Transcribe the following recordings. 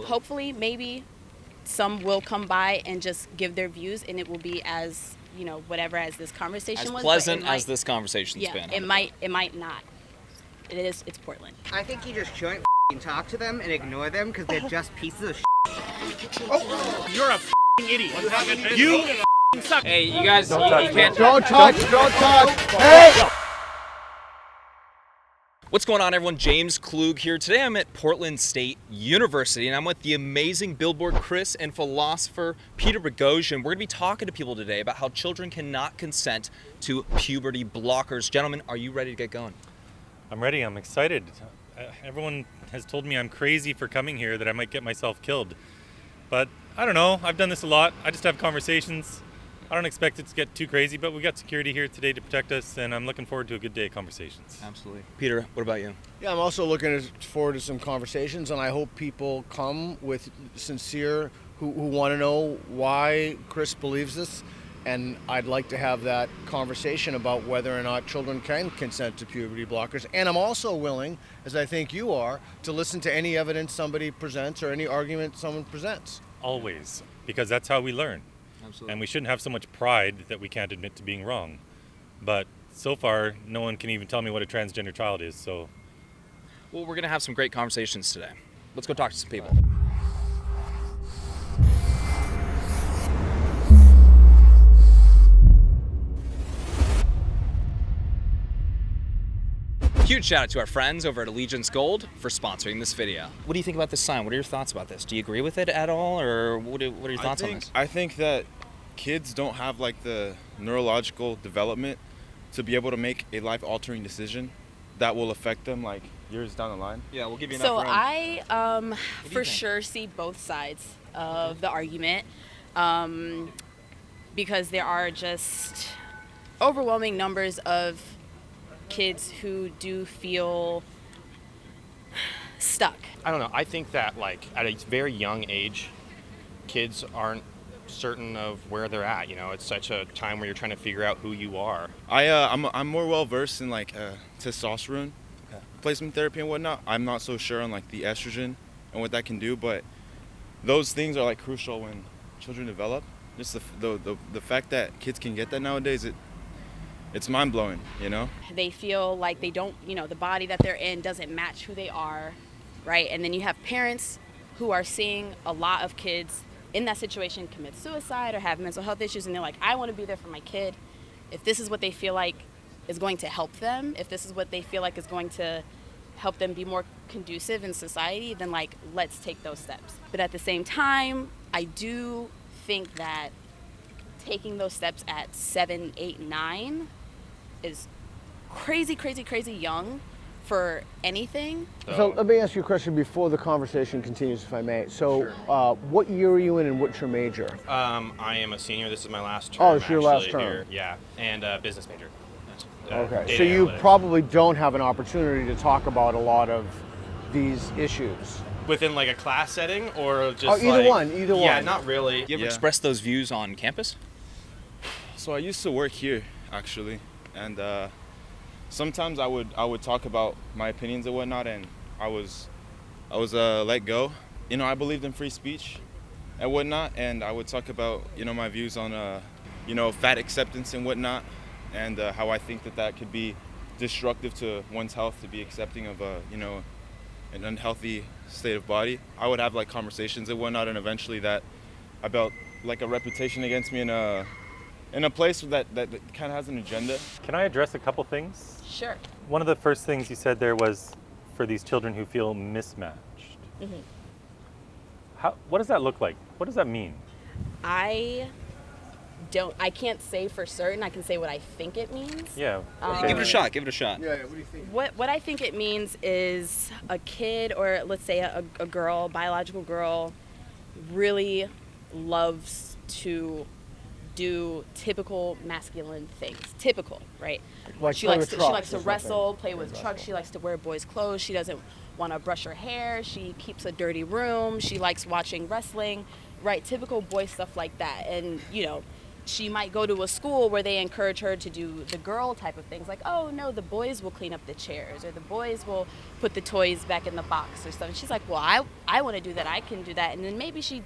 hopefully, maybe some will come by and just give their views, and it will be as, whatever as this conversation was. As pleasant as this conversation's been. It might not. It's Portland. I think you just shouldn't talk to them and ignore them because they're just pieces of Oh, you're a idiot. You suck. Hey, you guys, you can't... Don't touch! Hey! What's going on, everyone? James Klug here. Today I'm at Portland State University, and I'm with the amazing billboard Chris and philosopher Peter Boghossian. We're going to be talking to people today about how children cannot consent to puberty blockers. Gentlemen, are you ready to get going? I'm ready. I'm excited. Everyone has told me I'm crazy for coming here, that I might get myself killed. But I don't know. I've done this a lot. I just have conversations. I don't expect it to get too crazy, but we got security here today to protect us, and I'm looking forward to a good day of conversations. Absolutely. Peter, what about you? Yeah, I'm also looking forward to some conversations, and I hope people come with sincere, who want to know why Chris believes this. And I'd like to have that conversation about whether or not children can consent to puberty blockers. And I'm also willing, as I think you are, to listen to any evidence somebody presents or any argument someone presents. Always, because that's how we learn. Absolutely. And we shouldn't have so much pride that we can't admit to being wrong. But so far, no one can even tell me what a transgender child is, so. Well, we're going to have some great conversations today. Let's go talk to some people. Huge shout out to our friends over at Allegiance Gold for sponsoring this video. What do you think about this sign? What are your thoughts about this? Do you agree with it at all, or what are your thoughts on this? I think that kids don't have like the neurological development to be able to make a life-altering decision that will affect them like years down the line. Yeah, we'll give you enough So room. I for sure see both sides of the argument, because there are just overwhelming numbers of kids who do feel stuck. I don't know. I think that like at a very young age, kids aren't certain of where they're at. It's such a time where you're trying to figure out who you are. I'm more well versed in like testosterone replacement therapy and whatnot. I'm not so sure on like the estrogen and what that can do, but those things are like crucial when children develop. Just the fact that kids can get that nowadays, it's mind-blowing, They feel like they don't, the body that they're in doesn't match who they are, right? And then you have parents who are seeing a lot of kids in that situation commit suicide or have mental health issues, and they're like, I want to be there for my kid. If this is what they feel like is going to help them, if this is what they feel like is going to help them be more conducive in society, then like, let's take those steps. But at the same time, I do think that taking those steps at 7, 8, 9 is crazy young for anything. So let me ask you a question before the conversation continues, if I may. So what year are you in and what's your major? I am a senior. This is my last term. Oh, it's your last actually, term. here. Yeah, and business major. Okay, Data so you analytics. probably don't have an opportunity to talk about a lot of these issues. Within like a class setting or just either like, one. Yeah, not really. You ever Yeah. express those views on campus? So I used to work here actually, and sometimes I would talk about my opinions and whatnot, and I was let go. I believed in free speech and whatnot, and I would talk about my views on fat acceptance and whatnot, and how I think that could be destructive to one's health to be accepting of an unhealthy state of body. I would have like conversations and whatnot, and eventually that I built like a reputation against me in a place that kind of has an agenda. Can I address a couple things? Sure. One of the first things you said there was for these children who feel mismatched. Mm-hmm. What does that look like? What does that mean? I can't say for certain. I can say what I think it means. Yeah. Give it a shot. Yeah, what do you think? What I think it means is a kid, or let's say a girl, biological girl, really loves to do typical masculine things. Typical, right? Like she play likes with to trucks or wrestle, something. play with trucks. She likes to wear boys' clothes. She doesn't want to brush her hair. She keeps a dirty room. She likes watching wrestling, right? Typical boy stuff like that. And she might go to a school where they encourage her to do the girl type of things, like, oh no, the boys will clean up the chairs, or the boys will put the toys back in the box or something. She's like, well, I want to do that, I can do that. And then maybe she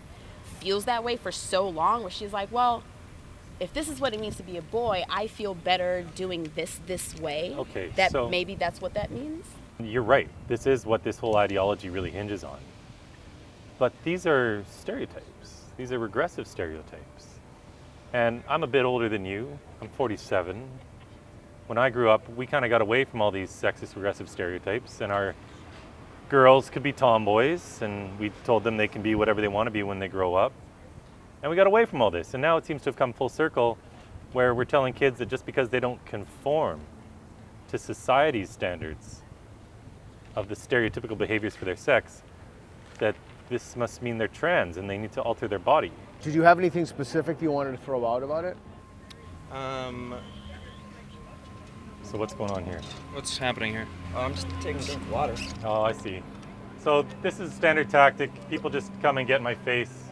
feels that way for so long where she's like, well, if this is what it means to be a boy, I feel better doing this way. Okay, that so maybe that's what that means. you're right. This is what this whole ideology really hinges on. But these are stereotypes. These are regressive stereotypes. And I'm a bit older than you. I'm 47. When I grew up, we kind of got away from all these sexist, regressive stereotypes, and our girls could be tomboys, and we told them they can be whatever they want to be when they grow up. And we got away from all this. And now it seems to have come full circle where we're telling kids that just because they don't conform to society's standards of the stereotypical behaviors for their sex, that this must mean they're trans and they need to alter their body. Did you have anything specific you wanted to throw out about it? So what's going on here? What's happening here? Oh, I'm just taking a drink of water. Oh, I see. So this is standard tactic. People just come and get in my face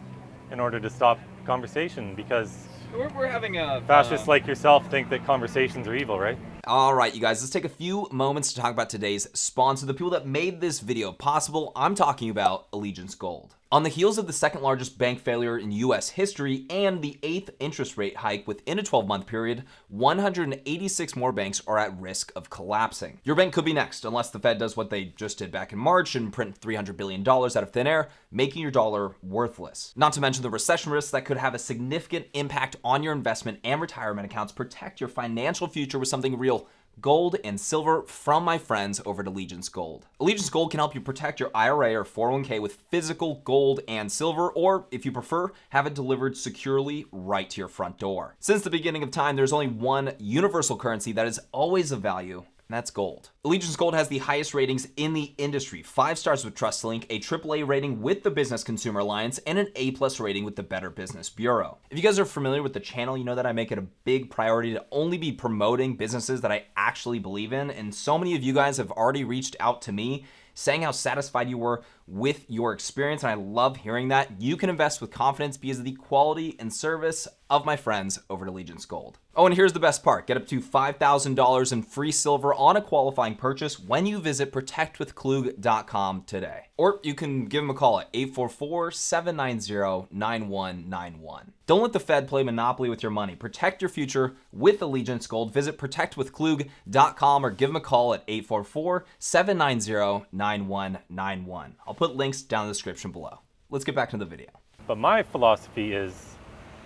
in order to stop conversation because We're having a fascists like yourself think that conversations are evil, right? All right, you guys, let's take a few moments to talk about today's sponsor, the people that made this video possible. I'm talking about Allegiance Gold. On the heels of the second largest bank failure in U.S. history and the 8th interest rate hike within a 12-month period, 186 more banks are at risk of collapsing. Your bank could be next, unless the Fed does what they just did back in March and print $300 billion out of thin air, making your dollar worthless. Not to mention the recession risks that could have a significant impact on your investment and retirement accounts. Protect your financial future with something real. Gold and silver from my friends over at Allegiance Gold. Allegiance Gold can help you protect your IRA or 401k with physical gold and silver, or if you prefer, have it delivered securely right to your front door. Since the beginning of time, there's only one universal currency that is always of value, and that's gold. Allegiance Gold has the highest ratings in the industry. 5 stars with TrustLink, a AAA rating with the Business Consumer Alliance, and an A+ rating with the Better Business Bureau. If you guys are familiar with the channel, you know that I make it a big priority to only be promoting businesses that I actually believe in, and so many of you guys have already reached out to me saying how satisfied you were with your experience, and I love hearing that. You can invest with confidence because of the quality and service of my friends over at Allegiance Gold. Oh, and here's the best part. Get up to $5,000 in free silver on a qualifying purchase when you visit protectwithklug.com today. Or you can give them a call at 844-790-9191. Don't let the Fed play Monopoly with your money. Protect your future with Allegiance Gold. Visit protectwithklug.com or give them a call at 844-790-9191. I'll put links down in the description below. Let's get back to the video. But my philosophy is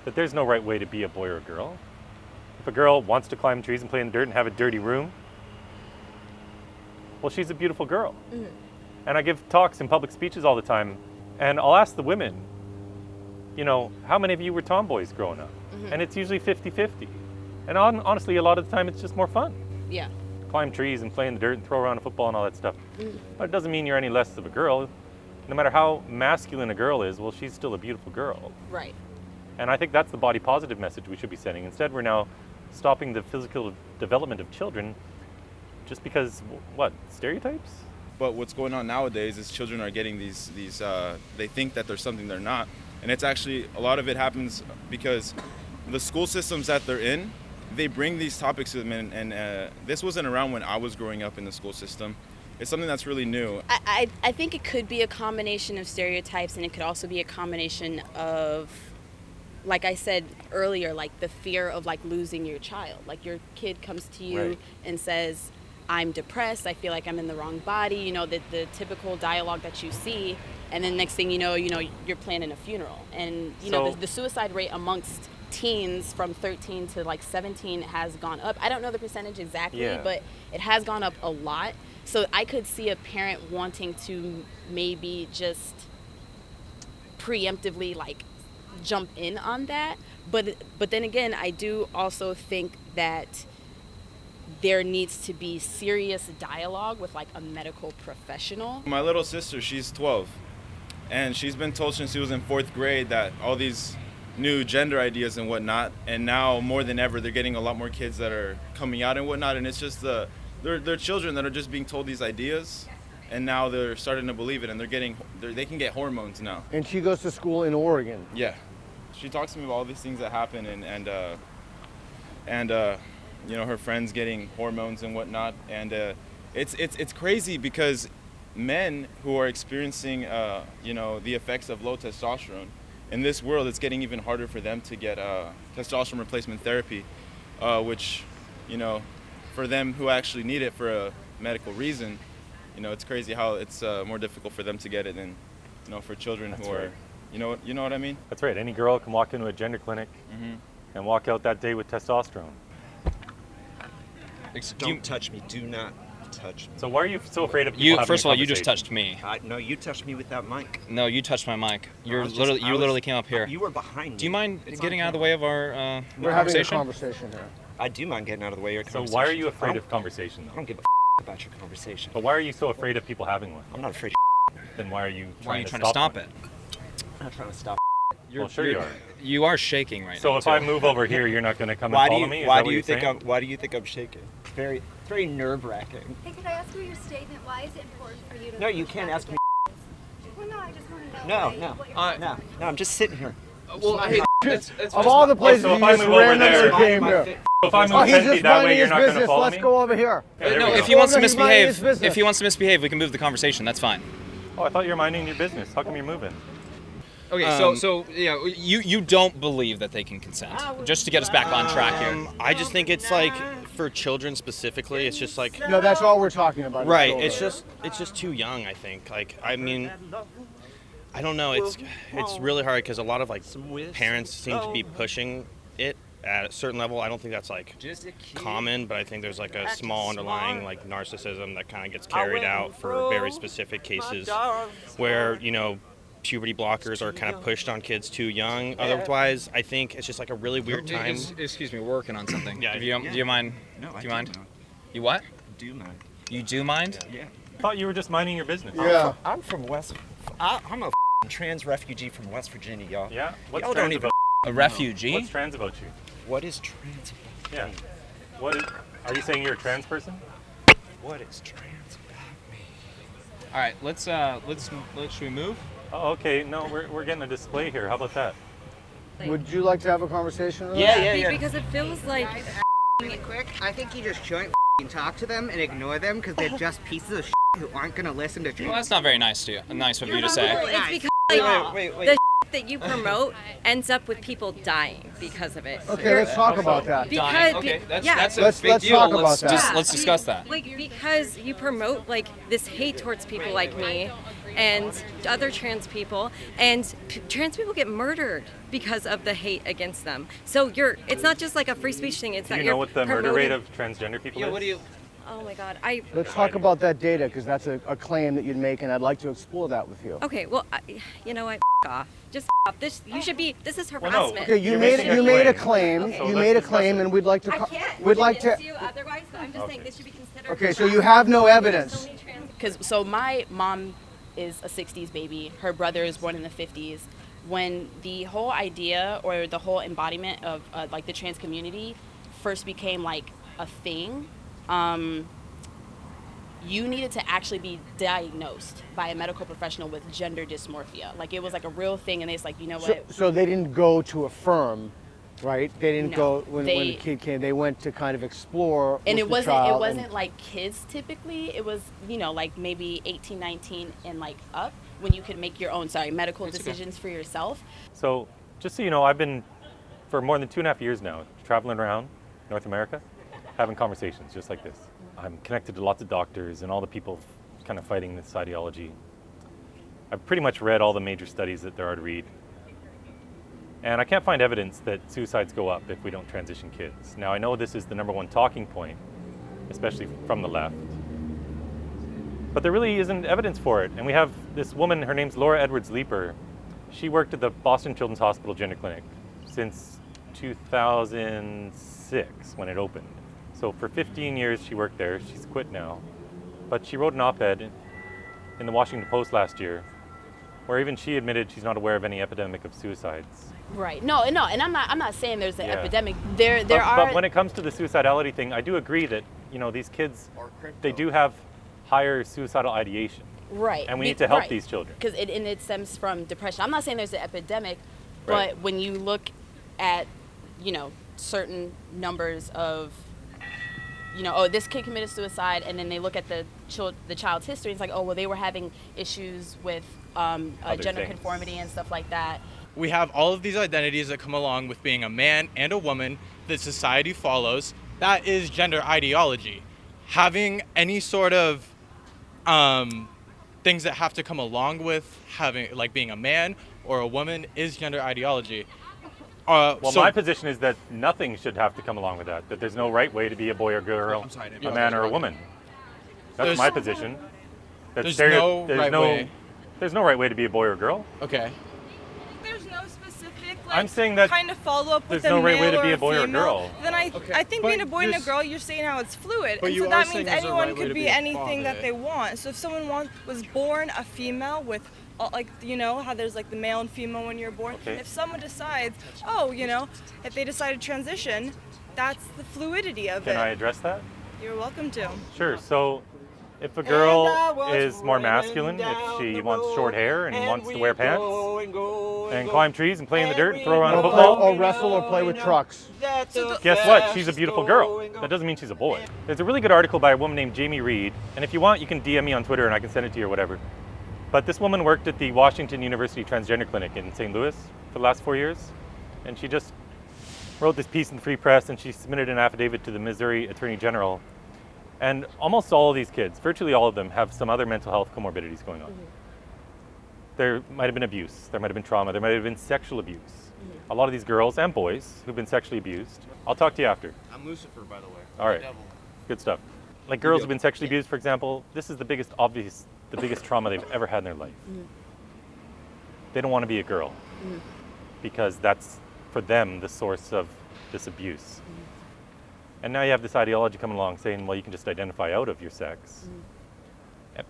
that there's no right way to be a boy or a girl. If a girl wants to climb trees and play in the dirt and have a dirty room, well, she's a beautiful girl. Mm-hmm. And I give talks and public speeches all the time, and I'll ask the women, you know, how many of you were tomboys growing up? Mm-hmm. And it's usually 50-50. And honestly, a lot of the time, it's just more fun. Yeah. Climb trees and play in the dirt and throw around a football and all that stuff. Mm-hmm. But it doesn't mean you're any less of a girl. No matter how masculine a girl is, well, she's still a beautiful girl. Right. And I think that's the body positive message we should be sending. Instead, we're now stopping the physical development of children just because, what, stereotypes? But what's going on nowadays is children are getting these they think that there's something they're not. And it's actually, a lot of it happens because the school systems that they're in, they bring these topics to them, and this wasn't around when I was growing up in the school system. It's something that's really new. I think it could be a combination of stereotypes, and it could also be a combination of, like I said earlier, like the fear of like losing your child. Like your kid comes to you right. and says, I'm depressed, I feel like I'm in the wrong body, you know, the typical dialogue that you see, and then next thing you know, you're planning a funeral. And you know, the suicide rate amongst teens from 13 to like 17 has gone up. I don't know the percentage exactly, but it has gone up a lot. So I could see a parent wanting to maybe just preemptively like jump in on that. But then again, I do also think that there needs to be serious dialogue with like a medical professional. My little sister, she's 12, and she's been told since she was in 4th grade that all these new gender ideas and whatnot, and now more than ever, they're getting a lot more kids that are coming out and whatnot, and it's just they're children that are just being told these ideas, and now they're starting to believe it, and they can get hormones now. And she goes to school in Oregon. Yeah. she talks to me about all these things that happen, and you know, her friends getting hormones and whatnot, and it's crazy because men who are experiencing you know, the effects of low testosterone in this world, it's getting even harder for them to get testosterone replacement therapy, which, you know, for them who actually need it for a medical reason, you know, it's crazy how it's more difficult for them to get it than, you know, for children who are, you know what I mean? That's right. Any girl can walk into a gender clinic and walk out that day with testosterone. Don't touch me. Do not touch me. So why are you so afraid of people having First a of all, you just conversation? touched me. No, you touched me with that mic. No, you touched my mic. You I was just- I was- literally came up here. You were behind me. Do you mind It's getting on out of the way of our We're having a conversation? conversation here. I do mind getting out of the way of your So conversation. why are you afraid of conversation, I though? don't give a about your conversation. But why are you so afraid of people having one? I'm not afraid. Then why are you Why are you trying trying to stop one? it? I'm not trying to stop. Well, sure you are. You are shaking right now. So if I move over here, you're not going to come Why and do follow you? me? Is Why that do what you you're think saying? I'm? Why do you think I'm shaking? Very nerve-wracking. Hey, could I ask you your statement? Why is it important for you to... No, you can't ask me. Well, no, I just want to know. No. No, I'm just sitting here. Well, hey, Of all the places so you if I just move over randomly there- came here. So if I move Oh, he's 10 feet just that way, minding you're his not going to business. follow Let's me? go over here. Yeah, there no, we if go. he wants to He's minding his misbehave, business. if he wants to misbehave, we can move the conversation. That's fine. Oh, I thought you were minding your business. How come you're moving? Okay, so yeah, you don't believe that they can consent. Just to get us back on track here. I just think it's like for children specifically, it's just like No, that's all we're talking about. right. Children. It's just too young. I think. Like I mean, I don't know. It's really hard because a lot of like parents seem to be pushing it at a certain level. I don't think that's like common, but I think there's like a small underlying like narcissism that kind of gets carried out for very specific cases where, you know, puberty blockers are kind of pushed on kids too young. Otherwise, I think it's just like a really weird time. Excuse me, we're working on something. Yeah. Do you mind? No, Do you mind? You what? Do mind. You do mind? Yeah. I thought you were just minding your business. Yeah. I'm from West. I'm a trans refugee from West Virginia, y'all. Yeah? What's Y'all trans don't even. about A refugee? What's trans about you? What is trans? Yeah. What is, are you saying you're a trans person? What is trans about me? All right, let's should we move? Oh, okay. No, we're getting a display here. How about that? Would you like to have a conversation with us? Yeah. Because it feels like Really quick, I think you just shouldn't talk to them and ignore them because they're just pieces of who aren't gonna listen to Well, truth. that's not very nice of you to say. it's because like the that you promote ends up with people dying because of it. Okay, let's talk about that. Because Okay, that's a Let's- big let's deal. talk about Let's that. just let's discuss that. Like because you promote like this hate towards people like me and other trans people, and trans people get murdered because of the hate against them. So it's not just like a free speech thing. It's Do that you you're know what the murder rate promoting- of transgender people Yeah, is? what do you? Oh my God, Let's talk about that data because that's a claim that you'd make, and I'd like to explore that with you. Okay, well, you know what? Off. Just off. This you should be. This is no. harassment. Okay, you You're made making a you made a claim. claim. So You let's made a discuss claim, it. and we'd like to. I can't. We'd like to. You otherwise, but I'm just saying this should be considered. Okay, so you have no evidence. Because my mom is a 60s baby. Her brother is born in the 50s. When the whole idea or the whole embodiment of like the trans community first became like a thing, you needed to actually be diagnosed by a medical professional with gender dysmorphia. Like it was like a real thing, and it's like, you know what? So they didn't go to affirm, right? They didn't No, go when the they- kid came. They went to kind of explore. And with it the wasn't child it and- wasn't like kids typically. It was, you know, like maybe 18, 19 and like up, when you could make your own medical decisions for yourself. So, just so you know, I've been for more than 2.5 years now traveling around North America, having conversations just like this. I'm connected to lots of doctors and all the people kind of fighting this ideology. I've pretty much read all the major studies that there are to read. And I can't find evidence that suicides go up if we don't transition kids. Now, I know this is the #1 talking point, especially from the left. But there really isn't evidence for it. And we have this woman, her name's Laura Edwards-Leeper. She worked at the Boston Children's Hospital Gender Clinic since 2006 when it opened. So for 15 years she worked there. She's quit now. But she wrote an op-ed in the Washington Post last year where even she admitted she's not aware of any epidemic of suicides. Right. No, and I'm not saying there's an Yeah. epidemic. There But are. when it comes to the suicidality thing, I do agree that, you know, these kids, they do have higher suicidal ideation. Right. And we need to help right. these children. Because it stems from depression. I'm not saying there's an epidemic, But Right. when you look at, certain numbers of, oh, this kid committed suicide, and then they look at the child's history, it's like, oh, well, they were having issues with gender things. conformity and stuff like that. We have all of these identities that come along with being a man and a woman that society follows. That is gender ideology. Having any sort of things that have to come along with having, like being a man or a woman, is gender ideology. Well, my position is that nothing should have to come along with that. That there's no right way to be a boy or girl, a man or a woman. That's my position. That There's no right way. There's no right way to be a boy or girl. Okay. There's no specific, I'm saying that kind of follow up with there's no a right way male to be or a boy or a female, girl. Then I think But being a boy and a you're girl, you're saying how it's fluid, But and you so are that saying means there's a anyone right way could to be be a anything that father. they want. So if someone was born a female with, how there's like the male and female when you're born. Okay. If someone decides, if they decide to transition, that's the fluidity of Can it. I address that? You're welcome to. Sure. So, if a girl is more masculine, if she wants short hair and wants to wear pants and climb trees and play in the dirt and throw around a football, Or wrestle or play with trucks. guess what? She's a beautiful girl. That doesn't mean she's a boy. There's a really good article by a woman named Jamie Reed, and if you want, you can DM me on Twitter and I can send it to you or whatever. But this woman worked at the Washington University Transgender Clinic in St. Louis for the last 4 years, and she just wrote this piece in the Free Press, and she submitted an affidavit to the Missouri Attorney General. And almost all of these kids, virtually all of them, have some other mental health comorbidities going on. There might have been abuse, there might have been trauma, there might have been sexual abuse. A lot of these girls and boys who've been sexually abused. I'll talk to you after. I'm Lucifer, by the way. All right, good stuff. Like girls who've been sexually abused, for example, this is the biggest trauma they've ever had in their life. They don't want to be a girl because that's, for them, the source of this abuse. And now you have this ideology coming along saying, well, you can just identify out of your sex.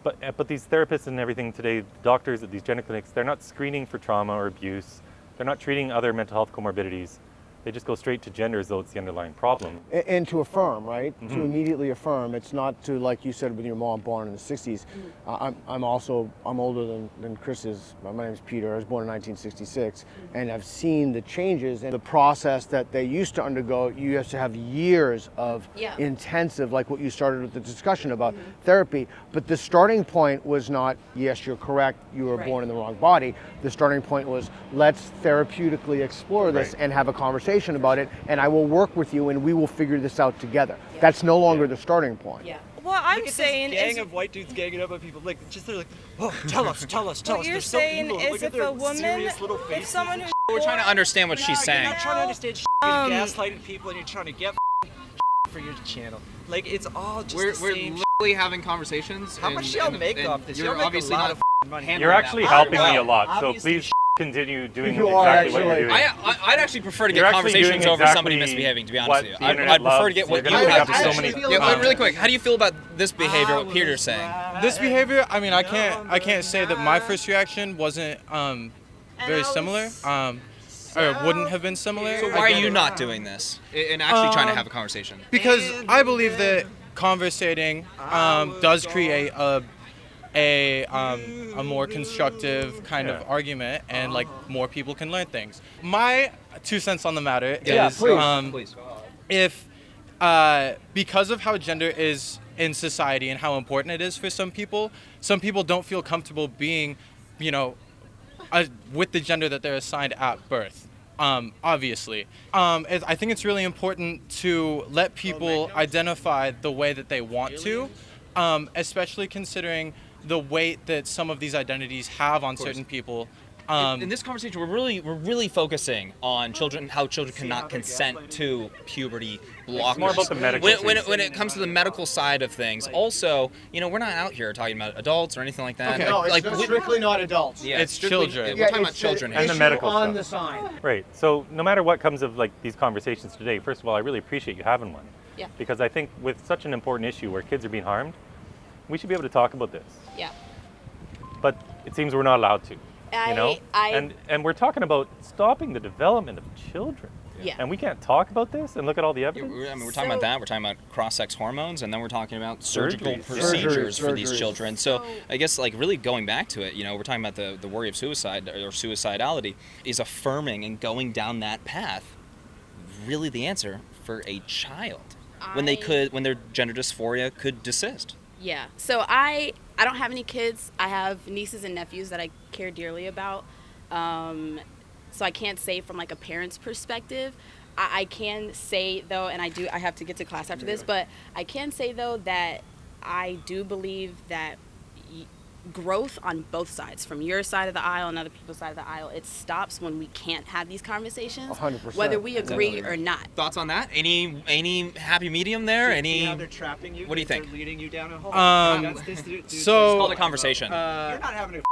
But these therapists and everything today, doctors at these gender clinics, they're not screening for trauma or abuse. They're not treating other mental health comorbidities. They just go straight to gender as though it's the underlying problem. And to affirm, right? To immediately affirm. It's not to, like you said, with your mom born in the 60s. I'm older than Chris is. My name is Peter. I was born in 1966. And I've seen the changes and the process that they used to undergo. You have to have years of intensive, like what you started with the discussion about therapy. But the starting point was not, yes, you're correct, you were born in the wrong body. The starting point was, let's therapeutically explore this and have a conversation about it, and I will work with you and we will figure this out together. That's no longer the starting point. What I'm saying gang is, of white dudes ganging up on people, like they're like, oh, tell us. what They're you're so saying evil. is Look at if their a woman, serious little if faces. someone who's We're trying to understand what she's saying. You're not trying to understand shit. You're gaslighting people and you're trying to get for your channel. Like it's all just We're the same. literally having conversations. How much y'all make off this? Y'all make a lot of money. You're actually helping me a lot, so please continue doing You are exactly what you're actually. doing. I'd actually prefer to You're get actually conversations doing over somebody exactly misbehaving, to be honest what with you. the I'd internet prefer to get loves. what You're you gonna have to bring up say. so many- Yeah, really quick, how do you feel about this behavior, what Peter's saying? This behavior, I mean, I can't say that my first reaction wasn't very similar, or wouldn't have been similar. So why are you not doing this and actually trying to have a conversation? Because I believe that conversating does create a more constructive kind of argument, and like more people can learn things. My 2 cents on the matter is please. if because of how gender is in society and how important it is for some people don't feel comfortable being, with the gender that they're assigned at birth. Obviously. I think it's really important to let people identify the way that they want to, especially considering the weight that some of these identities have on certain people. In this conversation, we're really focusing on children, how children cannot consent to puberty blockers. It's more about the medical when it comes to the medical side of things. Also, we're not out here talking about adults or anything like that. Okay. No, it's strictly not adults. Yeah, It's strictly- children. We're talking about children and here. the medical on stuff. the sign. Right. So no matter what comes of these conversations today, first of all, I really appreciate you having one. Yeah. Because I think with such an important issue where kids are being harmed, we should be able to talk about this. Yeah. But it seems we're not allowed to. And we're talking about stopping the development of children. Yeah. And we can't talk about this and look at all the evidence? I mean, we're talking about that. We're talking about cross-sex hormones, and then we're talking about surgical procedures for these children. So I guess, like, really going back to it, you know, we're talking about the worry of suicide or suicidality. Is affirming and going down that path really the answer for a child when their gender dysphoria could desist? Yeah. So I don't have any kids. I have nieces and nephews that I care dearly about. So I can't say from like a parent's perspective. I can say though, and I have to get to class after this, but I can say though that I do believe that growth on both sides, from your side of the aisle and other people's side of the aisle, it stops when we can't have these conversations, 100%. whether we agree or not. Thoughts on that? Any happy medium there? See how they're trapping you? What do you think? They're leading you down a hole. It's called a conversation. You're not having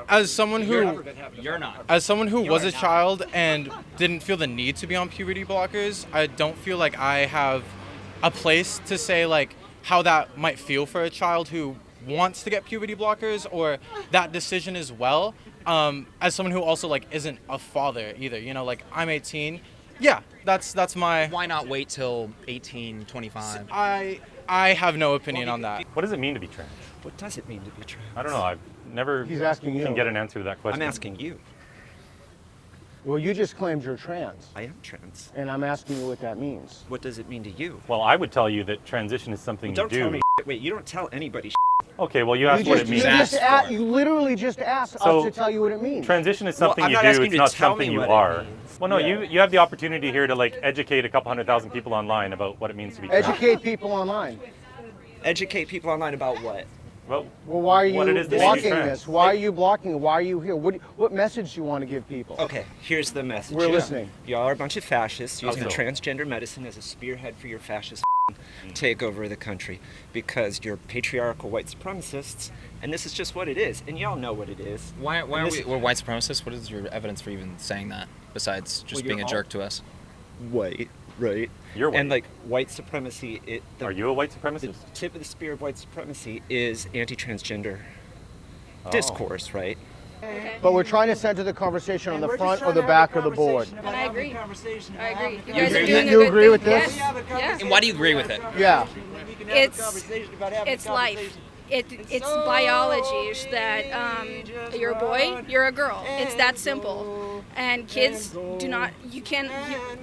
as someone who You're not. As someone who was a child and didn't feel the need to be on puberty blockers, I don't feel like I have a place to say like how that might feel for a child who wants to get puberty blockers or that decision as well. As someone who also like isn't a father either, you know, like I'm 18. Yeah, that's my. Why not wait till 18, 25? I have no opinion on that. What does it mean to be trans? What does it mean to be trans? I don't know. I've never He's asking you. can get an answer to that question. I'm asking you. Well, you just claimed you're trans. I am trans. And I'm asking you what that means. What does it mean to you? Well, I would tell you that transition is something Don't you do. tell me. Wait, you don't tell anybody. Okay, well, you asked what it means. You literally just asked us to tell you what it means. Transition is something I'm you not do, asking it's you to not tell something me you what it are. means. Well, no, you have the opportunity here to like educate a couple 100,000 people online about what it means to be trans. Educate people online. Educate people online about what? Well, why are you what it is that blocking makes you trans. this? Why are you blocking it? Why are you here? What message do you want to give people? Okay, here's the message. We're listening. Y'all are a bunch of fascists using Also. transgender medicine as a spearhead for your fascist takeover of the country because you're patriarchal white supremacists, and this is just what it is, and y'all know what it is. Why are we're white supremacists? What is your evidence for even saying that, besides just being a jerk to us? White, right? You're white. And like white supremacy, are you a white the supremacist? tip of the spear of white supremacy is anti-transgender Oh. discourse, right? But we're trying to center the conversation on the front or the back of the board. And I agree. I agree. You You guys are agree doing with a You good agree thing. with this? Yes. Yeah. And why do you agree with it? Yeah. It's life. It's biology that you're a boy, you're a girl. It's that simple. And kids do not.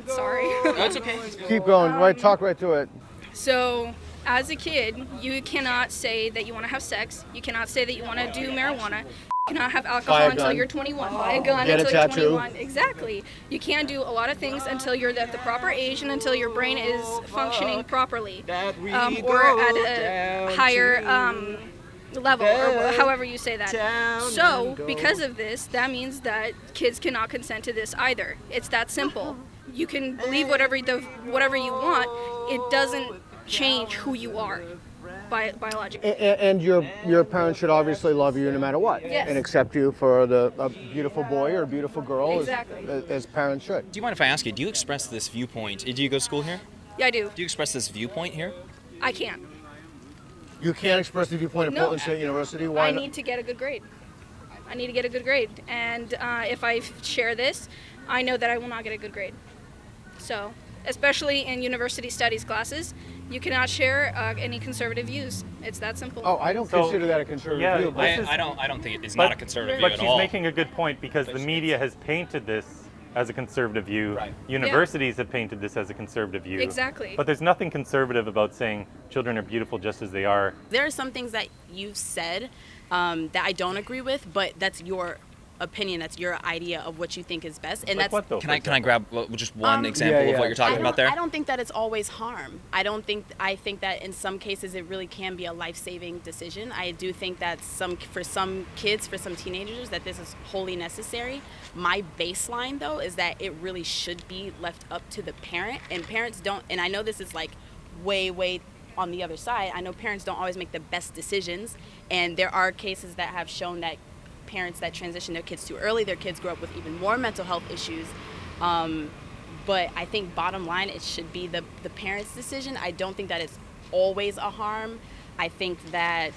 Sorry. That's okay. Keep going. Right. Talk right through it. So, as a kid, you cannot say that you want to have sex. You cannot say that you want to do marijuana. You cannot have alcohol Buy a until gun. you're 21. Buy a gun Get a until you're tattoo. 21. Exactly. You can't do a lot of things until you're at the proper age and until your brain is functioning properly, or at a higher level, or however you say that. So, because of this, that means that kids cannot consent to this either. It's that simple. You can believe whatever you want. It doesn't change who you are biologically. And your parents should obviously love you no matter what, Yes. and accept you for a beautiful boy or a beautiful girl, Exactly. as parents should. Do you mind if I ask you, do you express this viewpoint? Do you go to school here? Yeah, I do. Do you express this viewpoint here? I can't. You can't express the viewpoint of No. Portland State University. Why I not? need to get a good grade. And if I share this, I know that I will not get a good grade. So, especially in university studies classes, you cannot share any conservative views. It's that simple. Oh, I don't consider that a conservative view. But I don't think it's not a conservative view But at she's all. making a good point because the media has painted this as a conservative view. Right. Universities have painted this as a conservative view. Exactly. But there's nothing conservative about saying children are beautiful just as they are. There are some things that you've said that I don't agree with, but that's your opinion. That's your idea of what you think is best, and Like that's. what though? Can I grab just one example Yeah, of what you're talking about there? I don't think that it's always harm. I think that in some cases it really can be a life-saving decision. I do think that for some kids, for some teenagers, that this is wholly necessary. My baseline though is that it really should be left up to the parent, and parents don't. And I know this is like way on the other side. I know parents don't always make the best decisions, and there are cases that have shown that parents that transition their kids too early, their kids grow up with even more mental health issues. But I think bottom line, it should be the parents' decision. I don't think that it's always a harm. I think that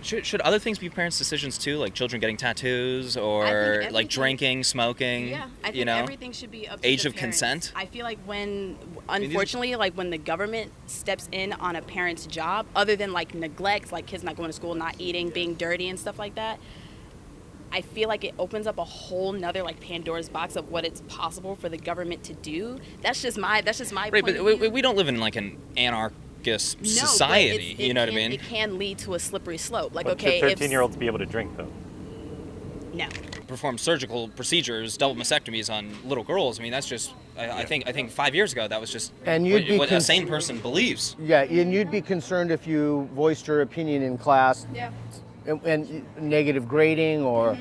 Should other things be parents' decisions too, like children getting tattoos I or think like everything- drinking, smoking? Yeah, I think you know, everything should be up to age the of parents. consent. I feel like unfortunately, like when the government steps in on a parent's job, other than like neglect, like kids not going to school, not eating, being dirty and stuff like that, I feel like it opens up a whole nother like Pandora's box of what it's possible for the government to do. That's just my Right, point but of view. we don't live in like an anarchist No, but society. You know what I can- mean? It can lead to a slippery slope. Like, But okay, should if 13-year-olds be able to drink, though? no. Perform surgical procedures, double mastectomies on little girls. I mean, that's just. I think 5 years ago that was just And you'd be what a sane person believes. Yeah, and you'd be concerned if you voiced your opinion in class. Yeah. And negative grading or.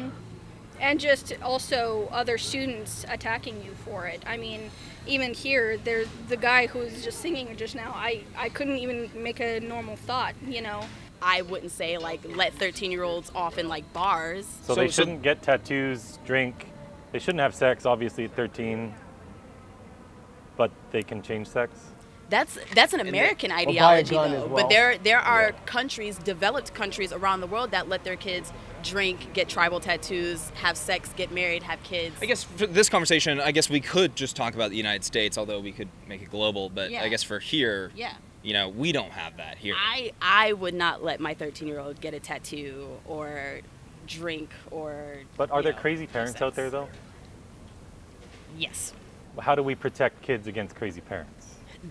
And just also other students attacking you for it. I mean, even here, there's the guy who was just singing just now. I couldn't even make a normal thought, you know. I wouldn't say like let 13-year-olds off in like bars. So they shouldn't get tattoos, drink. They shouldn't have sex, obviously, at 13. But they can change sex? That's an American buy a ideology gun though. as well. But there are countries, developed countries around the world that let their kids drink, get tribal tattoos, have sex, get married, have kids. I guess for this conversation, I guess we could just talk about the United States, although we could make it global. But Yeah. I guess for here, Yeah. you know, we don't have that here. I would not let my 13-year-old get a tattoo or drink or. But are there you know, crazy parents sex. out there, though? Yes. How do we protect kids against crazy parents?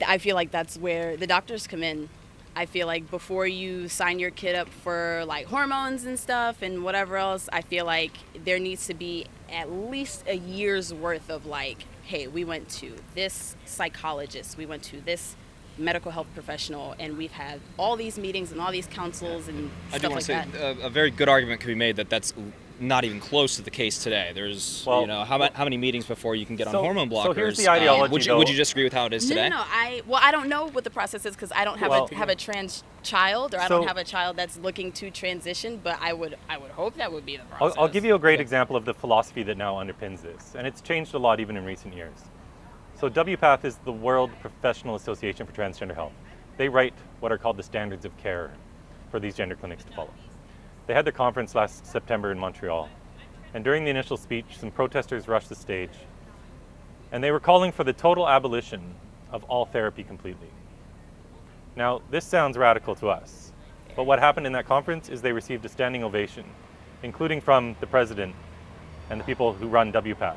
I feel like that's where the doctors come in. I feel like before you sign your kid up for like hormones and stuff and whatever else, I feel like there needs to be at least a year's worth of like, hey, we went to this psychologist, we went to this medical health professional, and we've had all these meetings and all these councils and I do stuff want like to that. say a very good argument could be made that that's not even close to the case today. There's, you know, how many meetings before you can get on hormone blockers? So here's the ideology, would you disagree with how it is today? No, I don't know what the process is because I don't have a trans child, or I don't have a child that's looking to transition. But I would hope that would be the process. I'll give you a great example of the philosophy that now underpins this, and it's changed a lot even in recent years. So WPATH is the World Professional Association for Transgender Health. They write what are called the standards of care for these gender clinics to follow. They had their conference last September in Montreal, and during the initial speech, some protesters rushed the stage, and they were calling for the total abolition of all therapy completely. Now, this sounds radical to us, but what happened in that conference is they received a standing ovation, including from the president and the people who run WPATH,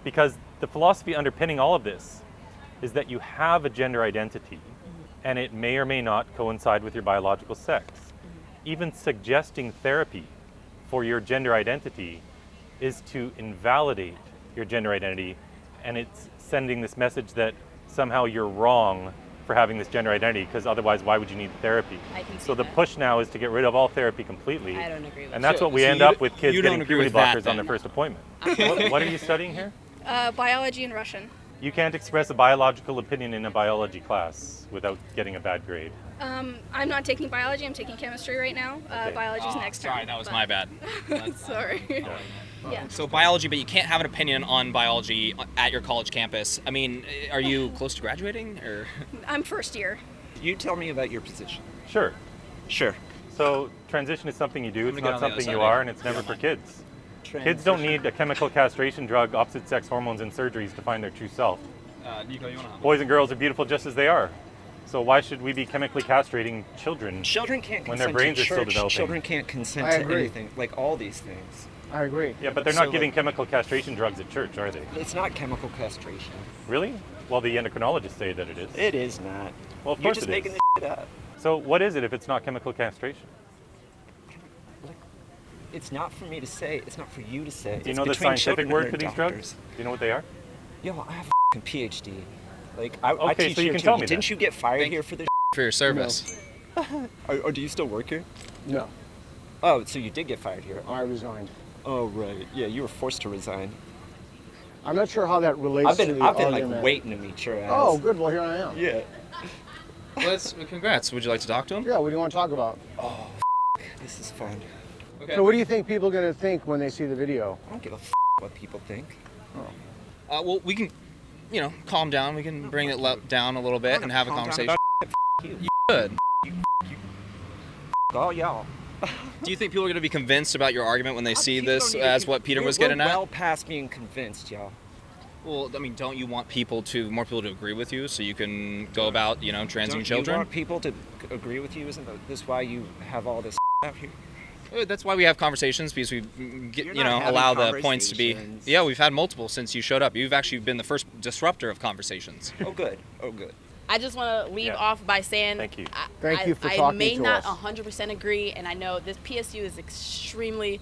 because the philosophy underpinning all of this is that you have a gender identity, and it may or may not coincide with your biological sex. Even suggesting therapy for your gender identity is to invalidate your gender identity, and it's sending this message that somehow you're wrong for having this gender identity, because otherwise why would you need therapy? I can see So the that. push now is to get rid of all therapy completely. I don't agree with and that's that. what we So end you up d- with kids you don't getting agree puberty with that, blockers on their then? first appointment. What are you studying here? Biology and Russian. You can't express a biological opinion in a biology class without getting a bad grade. I'm not taking biology. I'm taking chemistry right now. Biology's next term. Sorry, that was but- my bad. Sorry. Yeah. So biology, but you can't have an opinion on biology at your college campus. I mean, are you close to graduating, or? I'm first year. You tell me about your position. Sure. Sure. So transition is something you do, it's gonna get not on the other something side you of are, you. and it's never for kids. Kids Transition. don't need a chemical castration drug, opposite sex hormones, and surgeries to find their true self. Nico, you want Boys and girls are beautiful just as they are. So why should we be chemically castrating children Children can't when consent their brains to are still church. developing? Children can't consent I to agree. anything, like all these things. I agree. Yeah, but they're So, not giving like- chemical castration drugs at church, are they? It's not chemical castration. Really? Well, the endocrinologists say that it is. It is not. Well, of You're course just it making is. this shit up. So what is it if it's not chemical castration? It's not for me to say. It's not for you to say. Do you It's know the between scientific children word and for their these doctors. drugs? Do you know what they are? Yo, I have a f***ing PhD. Like, I Okay, teach so you here can too. tell me Didn't then. you get fired here for this? for your service? Or do you still work here? No, Oh, so you did get fired here. I resigned. Oh, right. Yeah, you were forced to resign. I'm not sure how that relates I've to been the like argument. waiting to meet your ass. Oh, good. Well, here I am. Yeah. Congrats. Would you like to talk to him? Yeah, what do you want to talk about? This is fun. Okay. So what do you think people are going to think when they see the video? I don't give a f*** what people think. Well, we can, you know, calm down. We can bring it down a little bit and have a Calm down conversation. about You should. all y'all. Do you think people are going to be convinced about your argument when they see this as what Peter was getting We're at? well past being convinced, y'all. Well, I mean, don't you want more people to agree with you so you can go about, transing children? Don't you want people to agree with you? Isn't this why you have all this out here? That's why we have conversations, because we You're not having allow the points to be. conversations. Yeah, we've had multiple since you showed up. You've actually been the first disruptor of conversations. Oh, good. Oh, good. I just want to leave off by saying Thank you. Thank you for I talking may to not us. 100% agree, and I know this PSU is extremely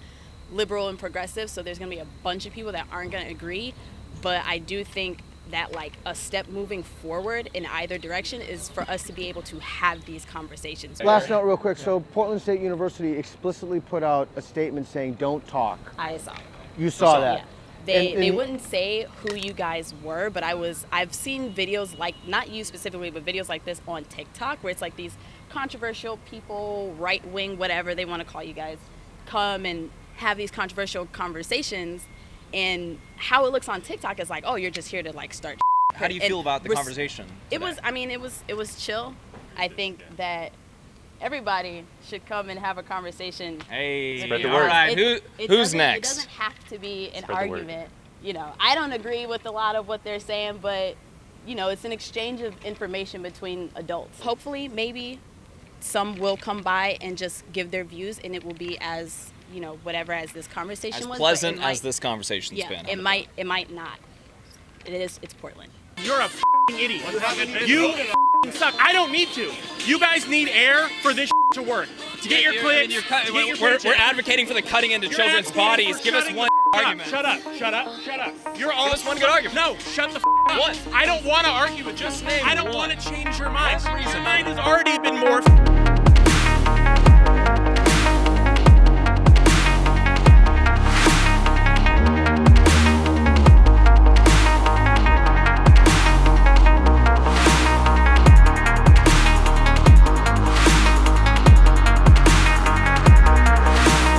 liberal and progressive, so there's going to be a bunch of people that aren't going to agree, but I do think that like a step moving forward in either direction is for us to be able to have these conversations. Last note real quick. So Portland State University explicitly put out a statement saying don't talk. I saw. You saw that. Yeah. They wouldn't say who you guys were, but I've seen videos like, not you specifically, but videos like this on TikTok where it's like these controversial people, right wing, whatever they want to call you guys, come and have these controversial conversations, and how it looks on TikTok is like, oh, you're just here to like start. How do you feel about the conversation? It was chill. I think that everybody should come and have a conversation. Hey, Spread the word. All right, who's next? It doesn't have to be an Spread the word. argument. I don't agree with a lot of what they're saying, but it's an exchange of information between adults. Hopefully, maybe some will come by and just give their views, and it will be as whatever as this conversation As was. pleasant as this conversation's been. It might not. It's Portland. You're a f***ing idiot. You f***ing suck. I don't need to. You guys need air for this to work. To get your clicks. We're advocating for the cutting into children's bodies. Give us one argument. Shut up. You're all Give us one good argument. No, shut the f up. What? I don't want to argue with you. Just name I don't one. want to change your mind. Next reason. Your mind has already been morphed.